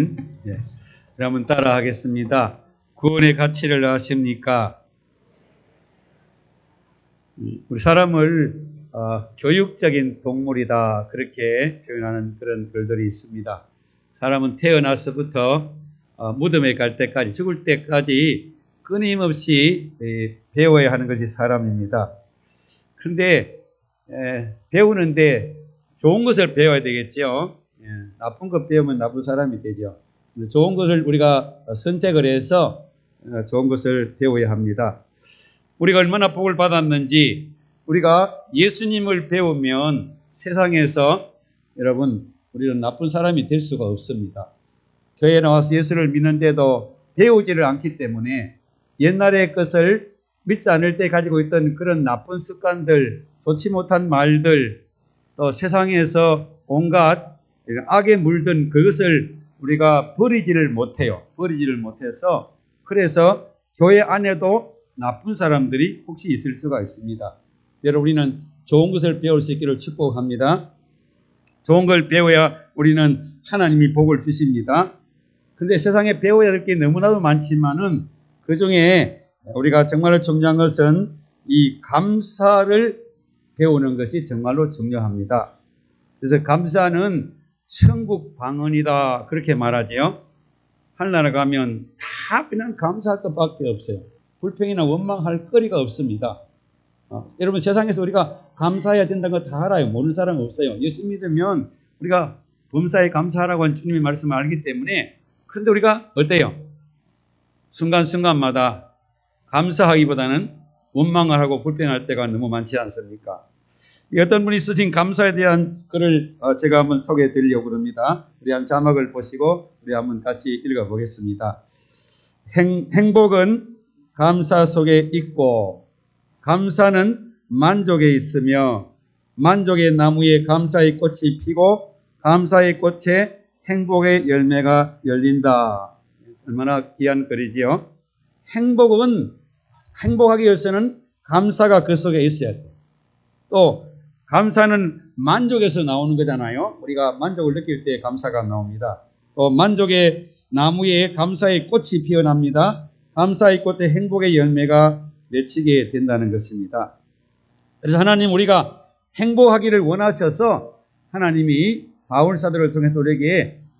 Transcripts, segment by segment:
예. 그러면 따라 하겠습니다. 구원의 가치를 아십니까? 우리 사람을 교육적인 동물이다, 그렇게 표현하는 그런 글들이 있습니다. 사람은 태어나서부터 무덤에 갈 때까지, 죽을 때까지 끊임없이 배워야 하는 것이 사람입니다. 그런데 배우는데 좋은 것을 배워야 되겠죠. 나쁜 것 배우면 나쁜 사람이 되죠. 좋은 것을 우리가 선택을 해서 좋은 것을 배워야 합니다. 우리가 얼마나 복을 받았는지, 우리가 예수님을 배우면 세상에서 여러분, 우리는 나쁜 사람이 될 수가 없습니다. 교회에 나와서 예수를 믿는데도 배우지를 않기 때문에 옛날의 것을 믿지 않을 때 가지고 있던 그런 나쁜 습관들, 좋지 못한 말들, 또 세상에서 온갖 악에 물든 그것을 우리가 버리지를 못해요. 버리지를 못해서, 그래서 교회 안에도 나쁜 사람들이 혹시 있을 수가 있습니다. 여러분, 우리는 좋은 것을 배울 수 있기를 축복합니다. 좋은 걸 배워야 우리는 하나님이 복을 주십니다. 그런데 세상에 배워야 될 게 너무나도 많지만은 그 중에 우리가 정말로 중요한 것은 이 감사를 배우는 것이 정말로 중요합니다. 그래서 감사는 천국 방언이다, 그렇게 말하지요. 하늘나라 가면 다 그냥 감사할 것밖에 없어요. 불평이나 원망할 거리가 없습니다. 여러분, 세상에서 우리가 감사해야 된다는 거 다 알아요. 모르는 사람 없어요. 예수 믿으면 우리가 범사에 감사하라고 하는 주님의 말씀을 알기 때문에. 그런데 우리가 어때요? 순간순간마다 감사하기보다는 원망을 하고 불평할 때가 너무 많지 않습니까? 어떤 분이 쓰신 감사에 대한 글을 제가 한번 소개해 드리려고 합니다. 우리 한 자막을 보시고 우리 한번 같이 읽어 보겠습니다. 행복은 감사 속에 있고, 감사는 만족에 있으며, 만족의 나무에 감사의 꽃이 피고, 감사의 꽃에 행복의 열매가 열린다. 얼마나 귀한 글이지요. 행복하기 위해서는 감사가 그 속에 있어야 돼요. 또 감사는 만족에서 나오는 거잖아요. 우리가 만족을 느낄 때 감사가 나옵니다. 또 만족의 나무에 감사의 꽃이 피어납니다. 감사의 꽃에 행복의 열매가 맺히게 된다는 것입니다. 그래서 하나님, 우리가 행복하기를 원하셔서 하나님이 바울 사도를 통해서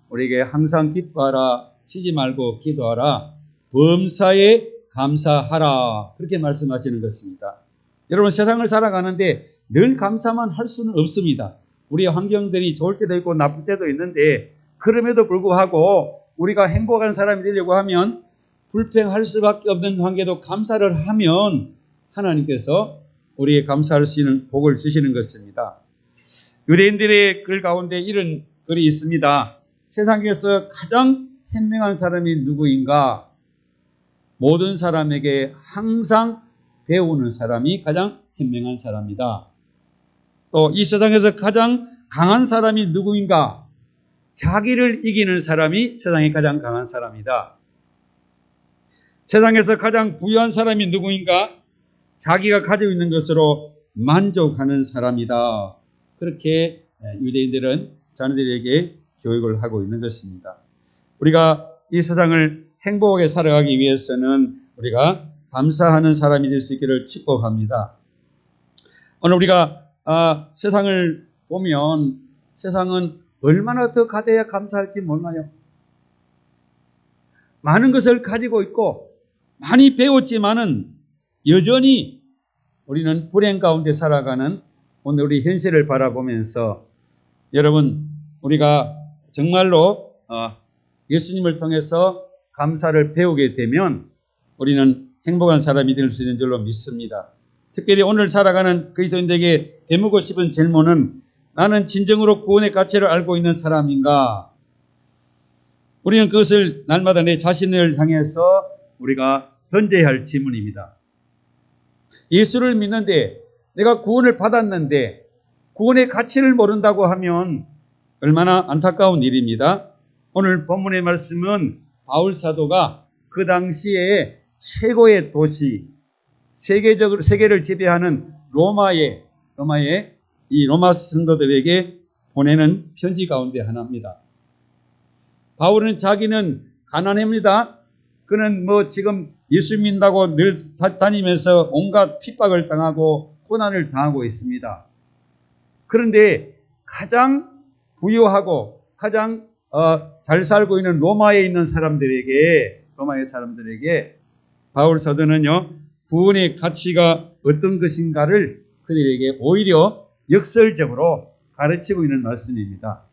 우리에게 항상 기뻐하라, 쉬지 말고 기도하라, 범사에 감사하라, 그렇게 말씀하시는 것입니다. 여러분, 세상을 살아가는데 늘 감사만 할 수는 없습니다. 우리의 환경들이 좋을 때도 있고 나쁠 때도 있는데, 그럼에도 불구하고 우리가 행복한 사람이 되려고 하면 불평할 수밖에 없는 관계도 감사를 하면 하나님께서 우리의 감사할 수 있는 복을 주시는 것입니다. 유대인들의 글 가운데 이런 글이 있습니다. 세상에서 가장 현명한 사람이 누구인가? 모든 사람에게 항상 배우는 사람이 가장 현명한 사람이다. 또 이 세상에서 가장 강한 사람이 누구인가? 자기를 이기는 사람이 세상에 가장 강한 사람이다. 세상에서 가장 부유한 사람이 누구인가? 자기가 가지고 있는 것으로 만족하는 사람이다. 그렇게 유대인들은 자녀들에게 교육을 하고 있는 것입니다. 우리가 이 세상을 행복하게 살아가기 위해서는 우리가 감사하는 사람이 될 수 있기를 축복합니다. 오늘 우리가 세상을 보면 세상은 얼마나 더 가져야 감사할지 몰라요. 많은 것을 가지고 있고 많이 배웠지만은 여전히 우리는 불행 가운데 살아가는 오늘 우리 현실을 바라보면서, 여러분, 우리가 정말로 예수님을 통해서 감사를 배우게 되면 우리는 행복한 사람이 될 수 있는 줄로 믿습니다. 특별히 오늘 살아가는 그리스도인들에게 되묻고 싶은 질문은, 나는 진정으로 구원의 가치를 알고 있는 사람인가? 우리는 그것을 날마다 내 자신을 향해서 우리가 던져야 할 질문입니다. 예수를 믿는데, 내가 구원을 받았는데 구원의 가치를 모른다고 하면 얼마나 안타까운 일입니다. 오늘 본문의 말씀은 바울 사도가 그 당시에 최고의 도시, 세계를 지배하는 로마의 이 로마 성도들에게 보내는 편지 가운데 하나입니다. 바울은 자기는 가난합니다. 그는 뭐 지금 예수 믿는다고 늘 다니면서 온갖 핍박을 당하고 고난을 당하고 있습니다. 그런데 가장 부유하고 가장 잘 살고 있는 로마의 사람들에게 바울 사도는요, 구원의 가치가 어떤 것인가를 그들에게 오히려 역설적으로 가르치고 있는 말씀입니다.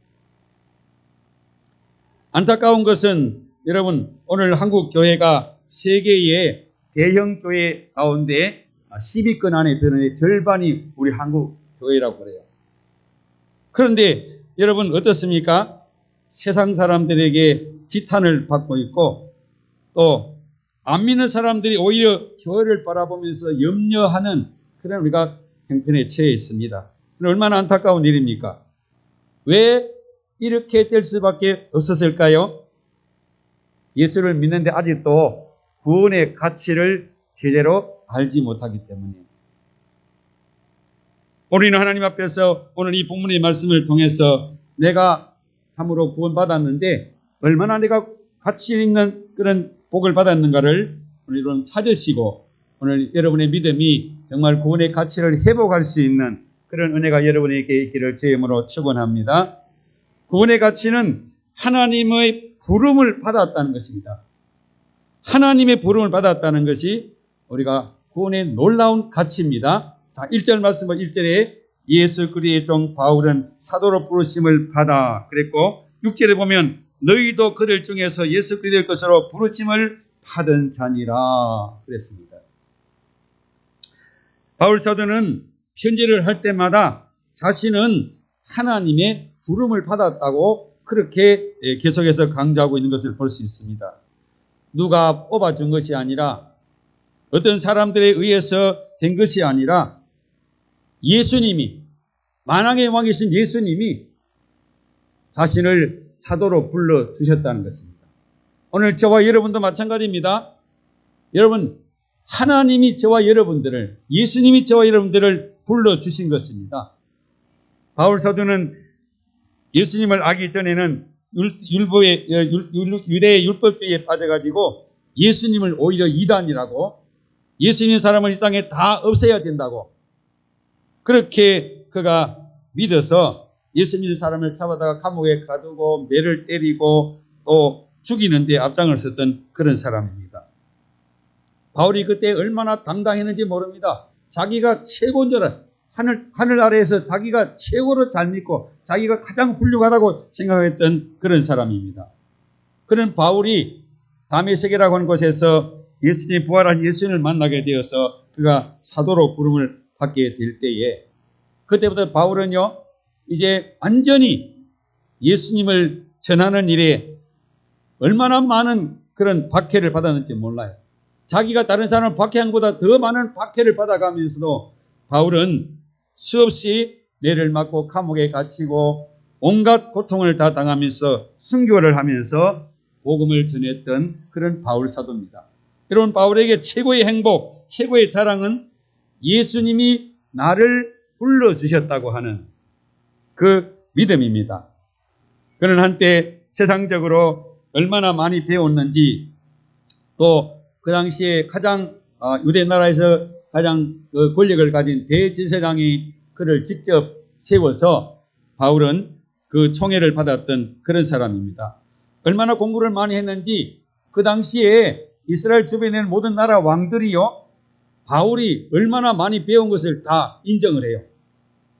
안타까운 것은 여러분, 오늘 한국 교회가 세계의 대형 교회 가운데 10위권 안에 드는 절반이 우리 한국 교회라고 그래요. 그런데 여러분 어떻습니까? 세상 사람들에게 지탄을 받고 있고 또 안 믿는 사람들이 오히려 교회를 바라보면서 염려하는 그런 우리가 형편에 처해 있습니다. 얼마나 안타까운 일입니까? 왜 이렇게 될 수밖에 없었을까요? 예수를 믿는데 아직도 구원의 가치를 제대로 알지 못하기 때문이에요. 우리는 하나님 앞에서 오늘 이 본문의 말씀을 통해서 내가 참으로 구원받았는데 얼마나 내가 가치 있는 그런 복을 받았는가를 오늘 여러분 찾으시고 오늘 여러분의 믿음이 정말 구원의 가치를 회복할 수 있는 그런 은혜가 여러분에게 있기를 주임으로 축원합니다. 구원의 가치는 하나님의 부름을 받았다는 것입니다. 하나님의 부름을 받았다는 것이 우리가 구원의 놀라운 가치입니다. 자, 1절 말씀은 1절에 예수 그리스도의 종 바울은 사도로 부르심을 받아 그랬고 6절에 보면 너희도 그들 중에서 예수 그리스도의 것으로 부르심을 받은 자니라 그랬습니다. 바울 사도는 편지를 할 때마다 자신은 하나님의 부름을 받았다고 그렇게 계속해서 강조하고 있는 것을 볼 수 있습니다. 누가 뽑아준 것이 아니라 어떤 사람들에 의해서 된 것이 아니라 예수님이 만왕의 왕이신 예수님이 자신을 사도로 불러주셨다는 것입니다. 오늘 저와 여러분도 마찬가지입니다. 여러분 하나님이 저와 여러분들을 예수님이 저와 여러분들을 불러주신 것입니다. 바울 사도는 예수님을 알기 전에는 유대의 율법주의에 빠져가지고 예수님을 오히려 이단이라고 예수님 사람을 이 땅에 다 없애야 된다고 그렇게 그가 믿어서 예수님 사람을 잡아다가 감옥에 가두고 매를 때리고 또 죽이는 데 앞장을 섰던 그런 사람입니다. 바울이 그때 얼마나 당당했는지 모릅니다. 자기가 최고인 줄 알아요. 하늘 아래에서 자기가 최고로 잘 믿고 자기가 가장 훌륭하다고 생각했던 그런 사람입니다. 그런 바울이 다메섹이라고 하는 곳에서 예수님 부활한 예수님을 만나게 되어서 그가 사도로 부름을 받게 될 때에 그때부터 바울은요 이제 완전히 예수님을 전하는 일에 얼마나 많은 그런 박해를 받았는지 몰라요. 자기가 다른 사람을 박해한 것보다 더 많은 박해를 받아가면서도 바울은 수없이 매를 맞고 감옥에 갇히고 온갖 고통을 다 당하면서 순교를 하면서 복음을 전했던 그런 바울 사도입니다. 여러분 바울에게 최고의 행복, 최고의 자랑은 예수님이 나를 불러주셨다고 하는 그 믿음입니다. 그는 한때 세상적으로 얼마나 많이 배웠는지 또 그 당시에 가장 유대 나라에서 가장 그 권력을 가진 대제사장이 그를 직접 세워서 바울은 그 총애를 받았던 그런 사람입니다. 얼마나 공부를 많이 했는지 그 당시에 이스라엘 주변에 있는 모든 나라 왕들이요 바울이 얼마나 많이 배운 것을 다 인정을 해요.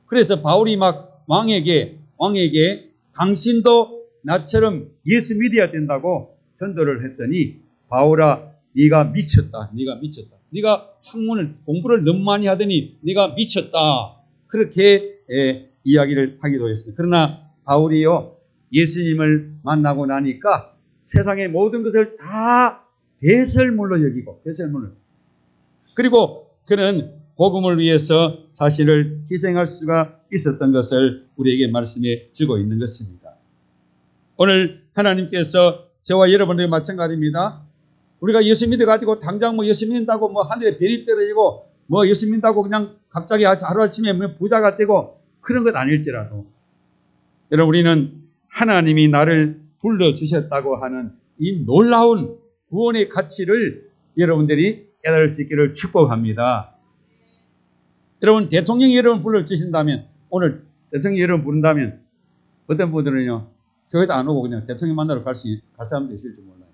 그래서 바울이 막 왕에게 당신도 나처럼 예수 믿어야 된다고 전도를 했더니 바울아 네가 미쳤다. 네가 학문을 공부를 너무 많이 하더니 네가 미쳤다. 그렇게 이야기를 하기도 했어요. 그러나 바울이요 예수님을 만나고 나니까 세상의 모든 것을 다 배설물로 여기고 그리고 그는 복음을 위해서 자신을 희생할 수가 있었던 것을 우리에게 말씀해 주고 있는 것입니다. 오늘 하나님께서 저와 여러분들과 마찬가지입니다. 우리가 예수 믿어가지고 당장 예수 믿는다고 하늘에 별이 떨어지고 예수 믿는다고 그냥 갑자기 하루아침에 부자가 되고 그런 것 아닐지라도 여러분 우리는 하나님이 나를 불러주셨다고 하는 이 놀라운 구원의 가치를 여러분들이 깨달을 수 있기를 축복합니다. 여러분, 대통령이 여러분 불러주신다면, 오늘 대통령이 여러분 부른다면, 어떤 분들은요, 교회도 안 오고 그냥 대통령 만나러 갈 사람도 있을지 몰라요.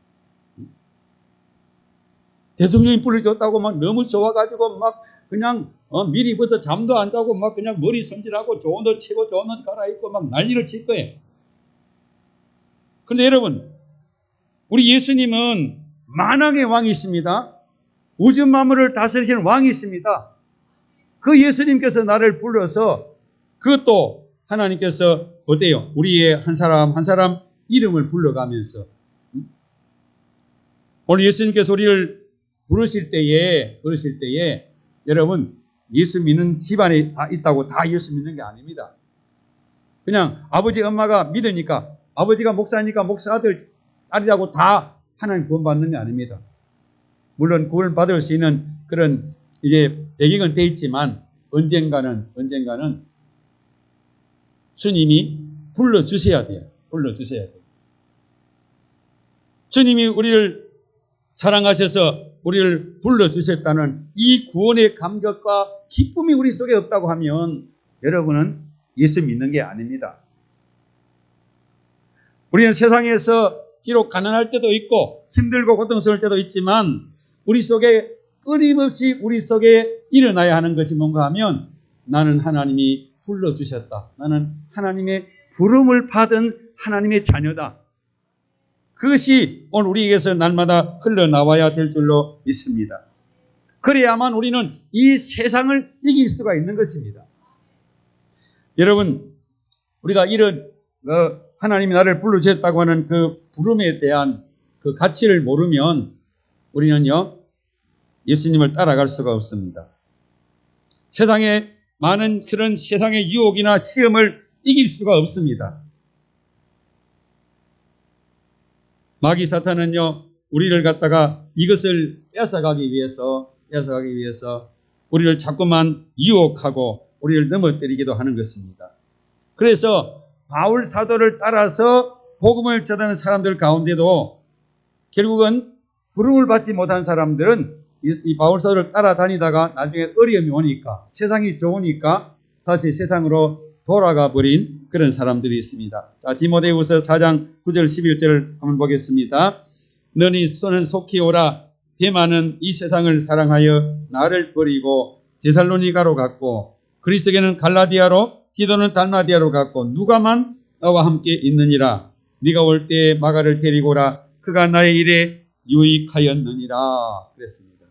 대통령이 불러줬다고 막 너무 좋아가지고 막 그냥 미리부터 잠도 안 자고 막 그냥 머리 손질하고 좋은 옷 치고 좋은 옷 갈아입고 막 난리를 칠 거예요. 그런데 여러분, 우리 예수님은 만왕의 왕이십니다. 우주 만물을 다스리시는 왕이십니다. 그 예수님께서 나를 불러서 그것도 하나님께서 어때요? 우리의 한 사람 한 사람 이름을 불러가면서 오늘 예수님께서 우리를 부르실 때에 여러분 예수 믿는 집안에 다 있다고 다 예수 믿는 게 아닙니다. 그냥 아버지 엄마가 믿으니까 아버지가 목사니까 목사 아들 딸이라고 다 하나님 구원받는 게 아닙니다. 물론 구원을 받을 수 있는 그런 이게 배경은 돼 있지만 언젠가는 주님이 불러주셔야 돼요. 주님이 우리를 사랑하셔서 우리를 불러주셨다는 이 구원의 감격과 기쁨이 우리 속에 없다고 하면 여러분은 예수 믿는 게 아닙니다. 우리는 세상에서 비록 가난할 때도 있고 힘들고 고통스러울 때도 있지만 우리 속에 끊임없이 우리 속에 일어나야 하는 것이 뭔가 하면 나는 하나님이 불러주셨다. 나는 하나님의 부름을 받은 하나님의 자녀다. 그것이 오늘 우리에게서 날마다 흘러나와야 될 줄로 믿습니다. 그래야만 우리는 이 세상을 이길 수가 있는 것입니다. 여러분, 우리가 이런 하나님이 나를 불러주셨다고 하는 그 부름에 대한 그 가치를 모르면 우리는요, 예수님을 따라갈 수가 없습니다. 세상에 많은 그런 세상의 유혹이나 시험을 이길 수가 없습니다. 마귀 사탄은요, 우리를 갖다가 이것을 뺏어가기 위해서 우리를 자꾸만 유혹하고 우리를 넘어뜨리기도 하는 것입니다. 그래서 바울 사도를 따라서 복음을 전하는 사람들 가운데도 결국은 부름을 받지 못한 사람들은 이 바울 사도를 따라다니다가 나중에 어려움이 오니까 세상이 좋으니까 다시 세상으로 돌아가 버린 그런 사람들이 있습니다. 자, 디모데후서 4장 9절 11절을 한번 보겠습니다. 너니 손은 속히 오라. 데마는 이 세상을 사랑하여 나를 버리고 데살로니가로 갔고 그리스도에는 갈라디아로 디도는 달마디아로 갔고 누가만 나와 함께 있느니라. 네가 올 때에 마가를 데리고 오라. 그가 나의 일에 유익하였느니라. 그랬습니다.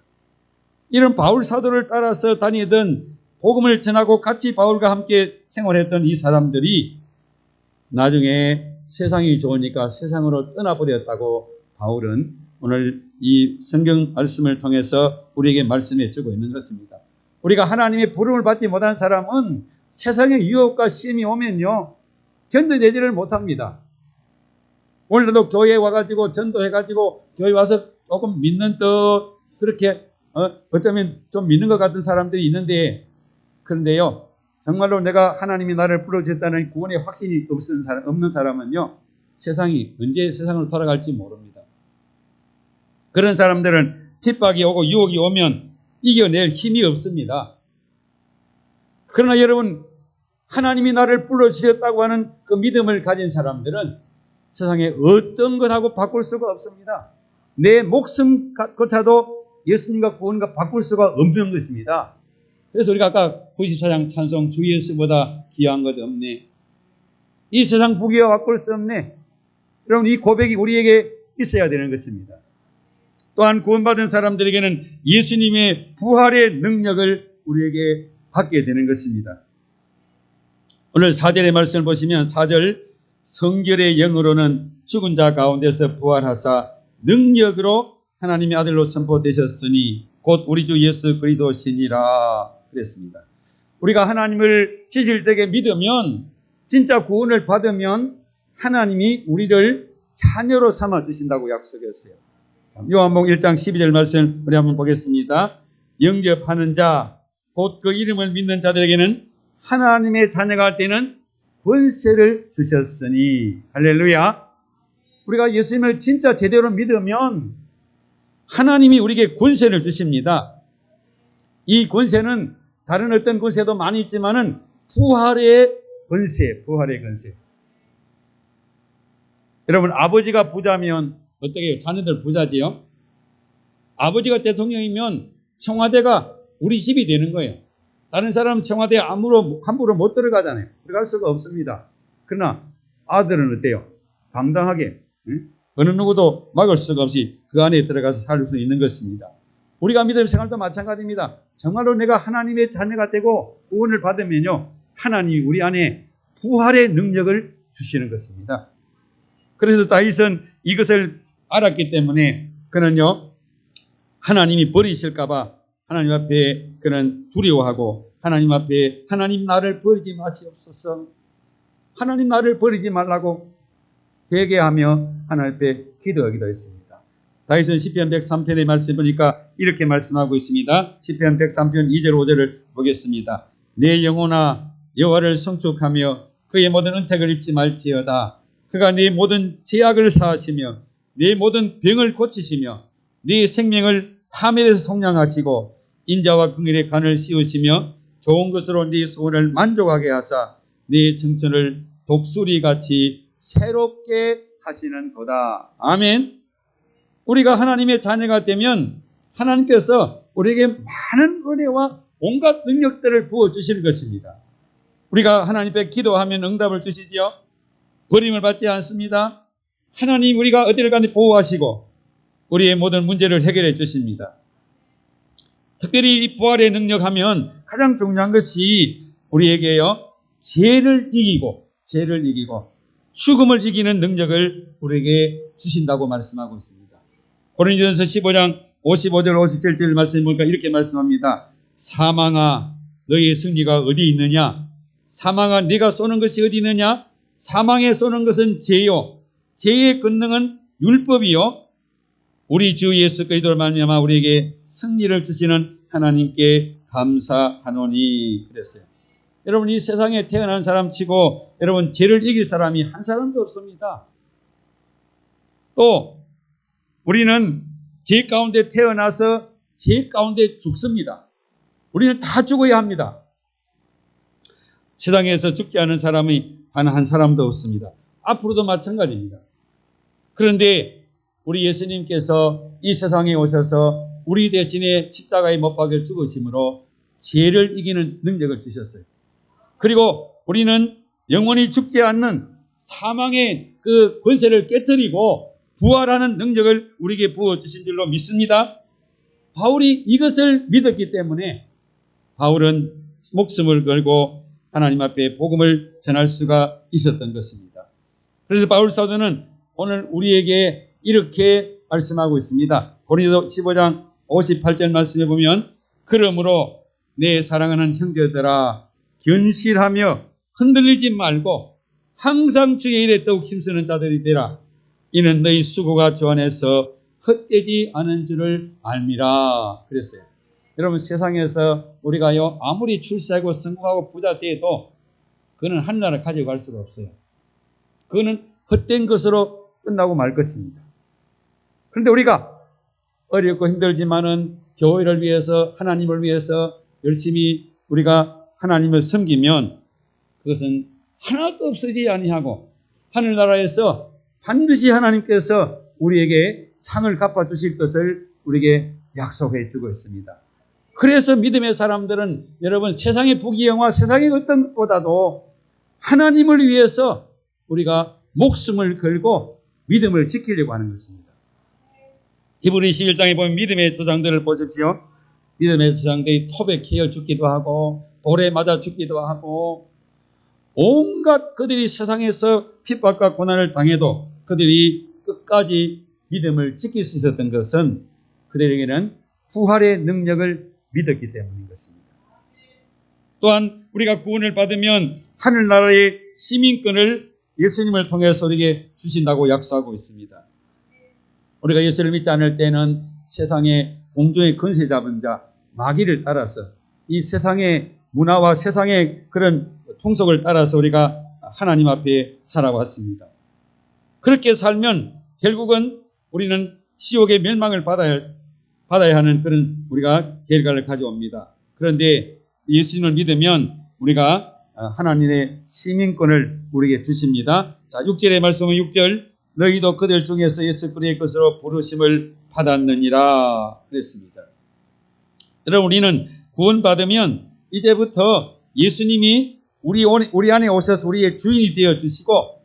이런 바울 사도를 따라서 다니던 복음을 전하고 같이 바울과 함께 생활했던 이 사람들이 나중에 세상이 좋으니까 세상으로 떠나버렸다고 바울은 오늘 이 성경 말씀을 통해서 우리에게 말씀해 주고 있는 것입니다. 우리가 하나님의 부름을 받지 못한 사람은 세상의 유혹과 시험이 오면요 견뎌내지를 못합니다. 오늘도 교회에 와가지고 전도해가지고 교회 와서 조금 믿는 듯 그렇게 어쩌면 좀 믿는 것 같은 사람들이 있는데 그런데요 정말로 내가 하나님이 나를 불러주셨다는 구원의 확신이 없는 사람은요 세상이 언제 세상으로 돌아갈지 모릅니다. 그런 사람들은 핍박이 오고 유혹이 오면 이겨낼 힘이 없습니다. 그러나 여러분 하나님이 나를 불러주셨다고 하는 그 믿음을 가진 사람들은 세상에 어떤 것하고 바꿀 수가 없습니다. 내 목숨조차도 예수님과 구원과 바꿀 수가 없는 것입니다. 그래서 우리가 아까 94장 찬송 주 예수보다 귀한 것 없네. 이 세상 부귀와 바꿀 수 없네. 여러분 이 고백이 우리에게 있어야 되는 것입니다. 또한 구원받은 사람들에게는 예수님의 부활의 능력을 우리에게 받게 되는 것입니다. 오늘 4절의 말씀을 보시면 4절 성결의 영으로는 죽은 자 가운데서 부활하사 능력으로 하나님의 아들로 선포되셨으니 곧 우리 주 예수 그리스도시니라 그랬습니다. 우리가 하나님을 진실되게 믿으면 진짜 구원을 받으면 하나님이 우리를 자녀로 삼아 주신다고 약속했어요. 요한복음 1장 12절 말씀 우리 한번 보겠습니다. 영접하는 자 곧 그 이름을 믿는 자들에게는 하나님의 자녀가 되는 권세를 주셨으니 할렐루야. 우리가 예수님을 진짜 제대로 믿으면 하나님이 우리에게 권세를 주십니다. 이 권세는 다른 어떤 권세도 많이 있지만은 부활의 권세. 여러분, 아버지가 부자면 어떻게 해요? 자녀들 부자지요? 아버지가 대통령이면 청와대가 우리 집이 되는 거예요. 다른 사람 청와대에 함부로 못 들어가잖아요. 들어갈 수가 없습니다. 그러나 아들은 어때요? 당당하게 어느 누구도 막을 수가 없이 그 안에 들어가서 살 수 있는 것입니다. 우리가 믿음 생활도 마찬가지입니다. 정말로 내가 하나님의 자녀가 되고 구원을 받으면요, 하나님이 우리 안에 부활의 능력을 주시는 것입니다. 그래서 다윗은 이것을 알았기 때문에 그는요, 하나님이 버리실까봐 하나님 앞에 그는 두려워하고 하나님 앞에 하나님 나를 버리지 마시옵소서, 하나님 나를 버리지 말라고 회개하며 하나님 앞에 기도하기도 했습니다. 다윗은 시편 103편의 말씀 보니까 이렇게 말씀하고 있습니다. 시편 103편 2절 5절을 보겠습니다. 내 영혼아 여호와를 송축하며 그의 모든 은택을 입지 말지어다. 그가 네 모든 죄악을 사하시며 네 모든 병을 고치시며 네 생명을 파멸에서 속량하시고 인자와 긍휼의 간을 씌우시며 좋은 것으로 네 소원을 만족하게 하사 네 청춘을 독수리같이 새롭게 하시는도다. 아멘. 우리가 하나님의 자녀가 되면 하나님께서 우리에게 많은 은혜와 온갖 능력들을 부어주시는 것입니다. 우리가 하나님 앞에 기도하면 응답을 주시지요. 버림을 받지 않습니다. 하나님 우리가 어디를 가니 보호하시고 우리의 모든 문제를 해결해 주십니다. 특별히 이 부활의 능력하면 가장 중요한 것이 우리에게요, 죄를 이기고 죽음을 이기는 능력을 우리에게 주신다고 말씀하고 있습니다. 고린도전서 15장 55절 57절 말씀 보니까 이렇게 말씀합니다. 사망아 너희의 승리가 어디 있느냐? 사망아 네가 쏘는 것이 어디 있느냐? 사망에 쏘는 것은 죄요, 죄의 권능은 율법이요, 우리 주 예수 그리스도로 말미암아 우리에게 승리를 주시는 하나님께 감사하노니 그랬어요. 여러분, 이 세상에 태어난 사람 치고 여러분 죄를 이길 사람이 한 사람도 없습니다. 또 우리는 죄 가운데 태어나서 죄 가운데 죽습니다. 우리는 다 죽어야 합니다. 세상에서 죽지 않은 사람이 단 한 사람도 없습니다. 앞으로도 마찬가지입니다. 그런데 우리 예수님께서 이 세상에 오셔서 우리 대신에 십자가에 못 박혀 죽으심으로 죄를 이기는 능력을 주셨어요. 그리고 우리는 영원히 죽지 않는 사망의 그 권세를 깨뜨리고 부활하는 능력을 우리에게 부어주신 줄로 믿습니다. 바울이 이것을 믿었기 때문에 바울은 목숨을 걸고 하나님 앞에 복음을 전할 수가 있었던 것입니다. 그래서 바울 사도는 오늘 우리에게 이렇게 말씀하고 있습니다. 고린도 15장 58절 말씀에 보면 그러므로 내 사랑하는 형제들아 견실하며 흔들리지 말고 항상 주의 일에 더욱 힘쓰는 자들이 되라. 이는 너희 수고가 주 안에서 헛되지 않은 줄을 알미라 그랬어요. 여러분, 세상에서 우리가요 아무리 출세하고 성공하고 부자 돼도 그거는 하늘나라 가지고 갈 수가 없어요. 그거는 헛된 것으로 끝나고 말 것입니다. 그런데 우리가 어렵고 힘들지만은 교회를 위해서 하나님을 위해서 열심히 우리가 하나님을 섬기면 그것은 하나도 없어지지 아니하고 하늘나라에서 반드시 하나님께서 우리에게 상을 갚아주실 것을 우리에게 약속해 주고 있습니다. 그래서 믿음의 사람들은 여러분 세상의 부귀영화 세상의 어떤 것보다도 하나님을 위해서 우리가 목숨을 걸고 믿음을 지키려고 하는 것입니다. 히브리 11장에 보면 믿음의 조상들을 보십시오. 믿음의 조상들이 톱에 캐여 죽기도 하고 돌에 맞아 죽기도 하고 온갖 그들이 세상에서 핍박과 고난을 당해도 그들이 끝까지 믿음을 지킬 수 있었던 것은 그들에게는 부활의 능력을 믿었기 때문인 것입니다. 또한 우리가 구원을 받으면 하늘나라의 시민권을 예수님을 통해서 우리에게 주신다고 약속하고 있습니다. 우리가 예수를 믿지 않을 때는 세상의 공중의 권세 잡은 자 마귀를 따라서 이 세상의 문화와 세상의 그런 통속을 따라서 우리가 하나님 앞에 살아왔습니다. 그렇게 살면 결국은 우리는 지옥의 멸망을 받아야 하는 그런 우리가 결과를 가져옵니다. 그런데 예수님을 믿으면 우리가 하나님의 시민권을 우리에게 주십니다. 자, 6절의 말씀은 6절, 너희도 그들 중에서 예수 그리스도의 것으로 부르심을 받았느니라 그랬습니다. 여러분, 우리는 구원받으면 이제부터 예수님이 우리 안에 오셔서 우리의 주인이 되어 주시고,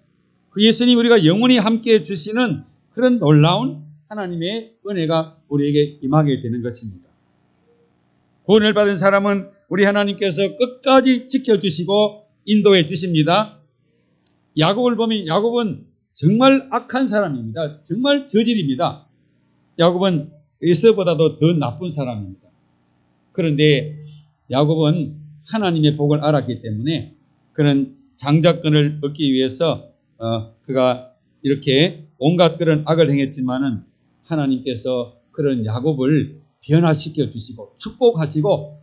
그 예수님 우리가 영원히 함께 주시는 그런 놀라운 하나님의 은혜가 우리에게 임하게 되는 것입니다. 구원을 받은 사람은 우리 하나님께서 끝까지 지켜주시고 인도해 주십니다. 야곱을 보면 야곱은 정말 악한 사람입니다. 정말 저질입니다. 야곱은 에서보다도 더 나쁜 사람입니다. 그런데 야곱은 하나님의 복을 알았기 때문에 그런 장자권을 얻기 위해서 그가 이렇게 온갖 그런 악을 행했지만은 하나님께서 그런 야곱을 변화시켜 주시고 축복하시고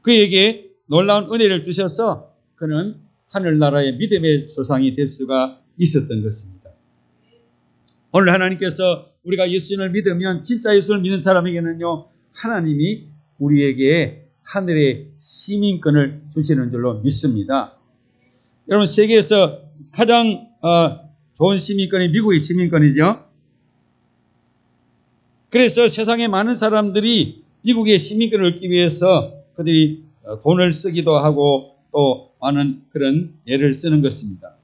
그에게 놀라운 은혜를 주셔서 그는 하늘나라의 믿음의 조상이 될 수가 있었던 것입니다. 오늘 하나님께서 우리가 예수님을 믿으면, 진짜 예수를 믿는 사람에게는요, 하나님이 우리에게 하늘의 시민권을 주시는 줄로 믿습니다. 여러분, 세계에서 가장 좋은 시민권이 미국의 시민권이죠. 그래서 세상에 많은 사람들이 미국의 시민권을 얻기 위해서 그들이 돈을 쓰기도 하고 또 많은 그런 애를 쓰는 것입니다.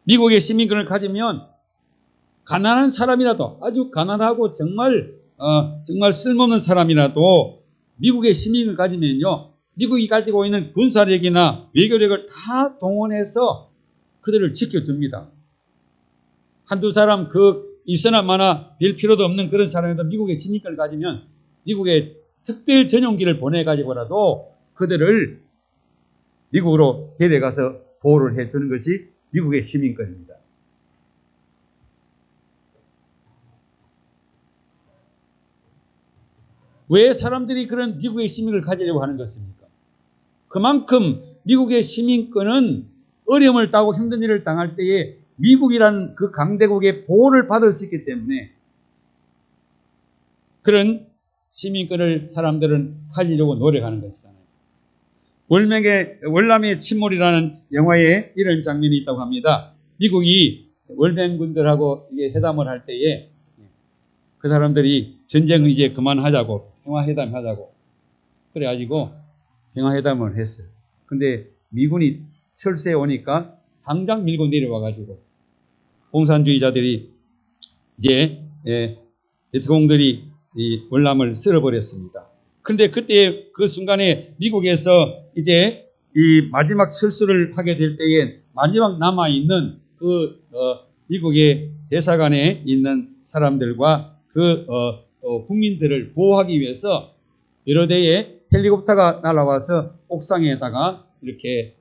미국의 시민권을 가지면 가난한 사람이라도, 아주 가난하고 정말 쓸모없는 사람이라도 미국의 시민을 가지면요, 미국이 가지고 있는 군사력이나 외교력을 다 동원해서 그들을 지켜줍니다. 한두 사람 있으나 마나 별 필요도 없는 그런 사람에도 미국의 시민권을 가지면 미국의 특별 전용기를 보내가지고라도 그들을 미국으로 데려가서 보호를 해주는 것이 미국의 시민권입니다. 왜 사람들이 그런 미국의 시민을 가지려고 하는 것입니까? 그만큼 미국의 시민권은 어려움을 따고 힘든 일을 당할 때에 미국이라는 그 강대국의 보호를 받을 수 있기 때문에 그런 시민권을 사람들은 가지려고 노력하는 것이잖아요. 월남의 침몰이라는 영화에 이런 장면이 있다고 합니다. 미국이 월맹군들하고 회담을 할 때에 그 사람들이 전쟁을 이제 그만하자고, 평화회담 하자고 그래가지고 평화회담을 했어요. 근데 미군이 철수해 오니까 당장 밀고 내려와가지고 공산주의자들이 이제 대통령들이 이 월남을 쓸어버렸습니다. 근데 그때 그 순간에 미국에서 이제 이 마지막 철수를 하게 될 때에 마지막 남아있는 미국의 대사관에 있는 사람들과 국민들을 보호하기 위해서 여러 대의 헬리콥터가 날아와서 옥상에다가 이렇게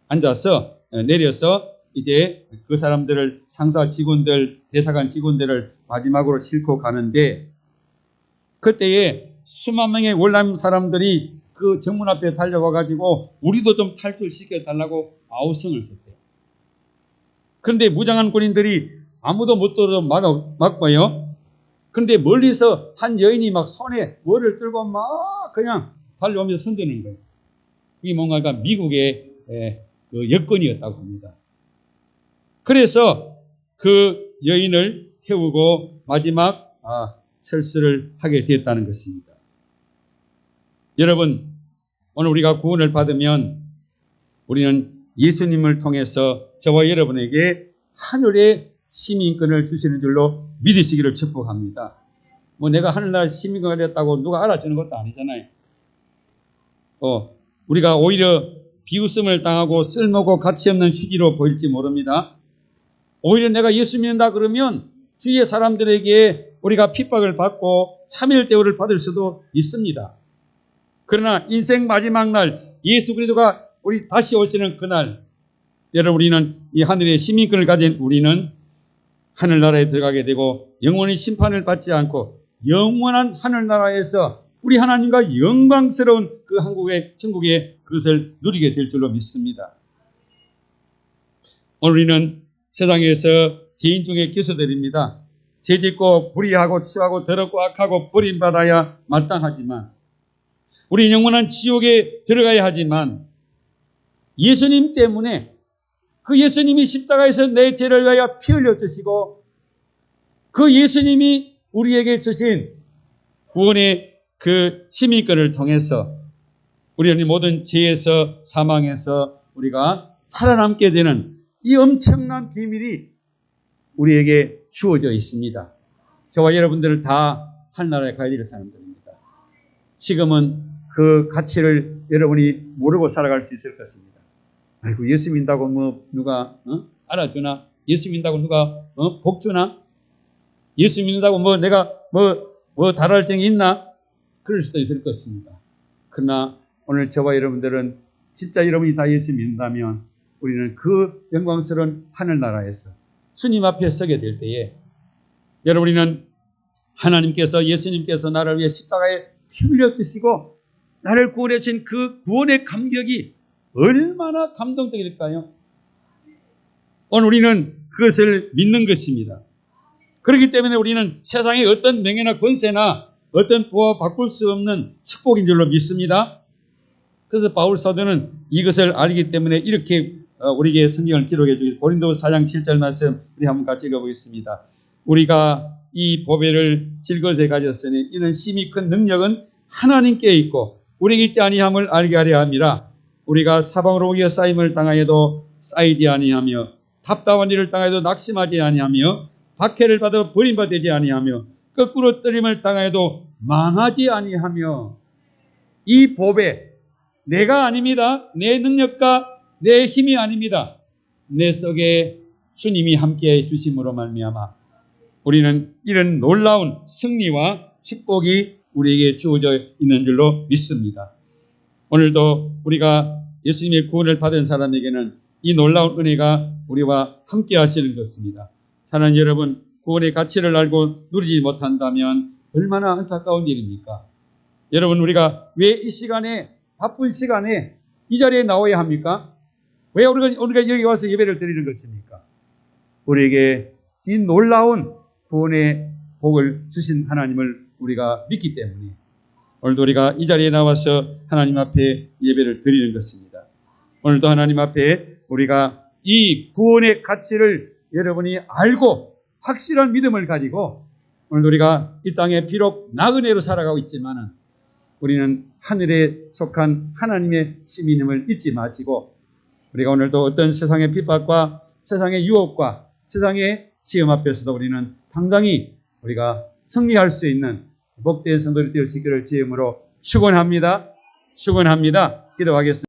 앉아서 내려서 이제 그 사람들을, 상사 직원들, 대사관 직원들을 마지막으로 싣고 가는데, 그때에 수만 명의 월남 사람들이 그 정문 앞에 달려와가지고 우리도 좀 탈출시켜달라고 아우성을 썼대요. 그런데 무장한 군인들이 아무도 못 들어오도록 막고요. 그런데 멀리서 한 여인이 막 손에 월을 들고 막 그냥 달려오면서 손드는 거예요. 이게 뭔가 미국의 그 여건이었다고 합니다. 그래서 그 여인을 태우고 마지막 철수를 하게 되었다는 것입니다. 여러분, 오늘 우리가 구원을 받으면 우리는 예수님을 통해서 저와 여러분에게 하늘의 시민권을 주시는 줄로 믿으시기를 축복합니다. 내가 하늘나라 시민권을 가졌다고 누가 알아주는 것도 아니잖아요. 우리가 오히려 비웃음을 당하고 쓸모고 가치없는 휴지로 보일지 모릅니다. 오히려 내가 예수 믿는다 그러면 주위의 사람들에게 우리가 핍박을 받고 참일 대우를 받을 수도 있습니다. 그러나 인생 마지막 날 예수 그리스도가 우리 다시 오시는 그날, 여러분, 우리는 이 하늘의 시민권을 가진 우리는 하늘나라에 들어가게 되고 영원히 심판을 받지 않고 영원한 하늘나라에서 우리 하나님과 영광스러운 그 천국의 그것을 누리게 될 줄로 믿습니다. 오늘 우리는 세상에서 죄인 중에 기소드립니다. 죄짓고 불의하고 추하고 더럽고 악하고 버림받아야 마땅하지만 우리 영원한 지옥에 들어가야 하지만 예수님 때문에 그 예수님이 십자가에서 내 죄를 위하여 피 흘려 주시고 그 예수님이 우리에게 주신 구원의 그 시민권을 통해서 우리는 모든 죄에서 사망에서 우리가 살아남게 되는 이 엄청난 비밀이 우리에게 주어져 있습니다. 저와 여러분들은 다 하늘나라에 가야 될 사람들입니다. 지금은 그 가치를 여러분이 모르고 살아갈 수 있을 것입니다. 아이고 예수 믿는다고 뭐 누가 알아주나? 예수 믿는다고 누가 복 주나? 예수 믿는다고 뭐 내가 뭐 다랄 점이 있나? 그럴 수도 있을 것입니다. 그러나 오늘 저와 여러분들은 진짜 여러분이 다 예수 믿는다면 우리는 그 영광스러운 하늘나라에서 주님 앞에 서게 될 때에 여러분이는 하나님께서 예수님께서 나를 위해 십자가에 피 흘려 주시고 나를 구원해 주신 그 구원의 감격이 얼마나 감동적일까요? 오늘 우리는 그것을 믿는 것입니다. 그렇기 때문에 우리는 세상의 어떤 명예나 권세나 어떤 부와 바꿀 수 없는 축복인 줄로 믿습니다. 그래서 바울 사도는 이것을 알기 때문에 이렇게 우리에게 성경을 기록해 주기 고린도서 4장 7절 말씀 우리 한번 같이 읽어보겠습니다. 우리가 이 보배를 질것에 가졌으니 이는 심히 큰 능력은 하나님께 있고 우리에게 있지 아니함을 알게 하려 함이라. 우리가 사방으로 오기에 쌓임을 당하여도 쌓이지 아니하며 답답한 일을 당하여도 낙심하지 아니하며 박해를 받아 버림받지 아니하며 거꾸로 떨림을 당하여도 망하지 아니하며. 이 보배 내가 아닙니다. 내 능력과 내 힘이 아닙니다. 내 속에 주님이 함께해 주심으로 말미암아 우리는 이런 놀라운 승리와 축복이 우리에게 주어져 있는 줄로 믿습니다. 오늘도 우리가 예수님의 구원을 받은 사람에게는 이 놀라운 은혜가 우리와 함께 하시는 것입니다. 사랑하는 여러분, 구원의 가치를 알고 누리지 못한다면 얼마나 안타까운 일입니까? 여러분, 우리가 왜 이 시간에 바쁜 시간에 이 자리에 나와야 합니까? 왜 우리가 여기 와서 예배를 드리는 것입니까? 우리에게 이 놀라운 구원의 복을 주신 하나님을 우리가 믿기 때문에 오늘도 우리가 이 자리에 나와서 하나님 앞에 예배를 드리는 것입니다. 오늘도 하나님 앞에 우리가 이 구원의 가치를 여러분이 알고 확실한 믿음을 가지고 오늘도 우리가 이 땅에 비록 나그네로 살아가고 있지만은 우리는 하늘에 속한 하나님의 시민임을 잊지 마시고 우리가 오늘도 어떤 세상의 핍박과 세상의 유혹과 세상의 시험 앞에서도 우리는 당당히 우리가 승리할 수 있는 복된 성도들이 될 수 있기를 주님으로 축원합니다. 기도하겠습니다.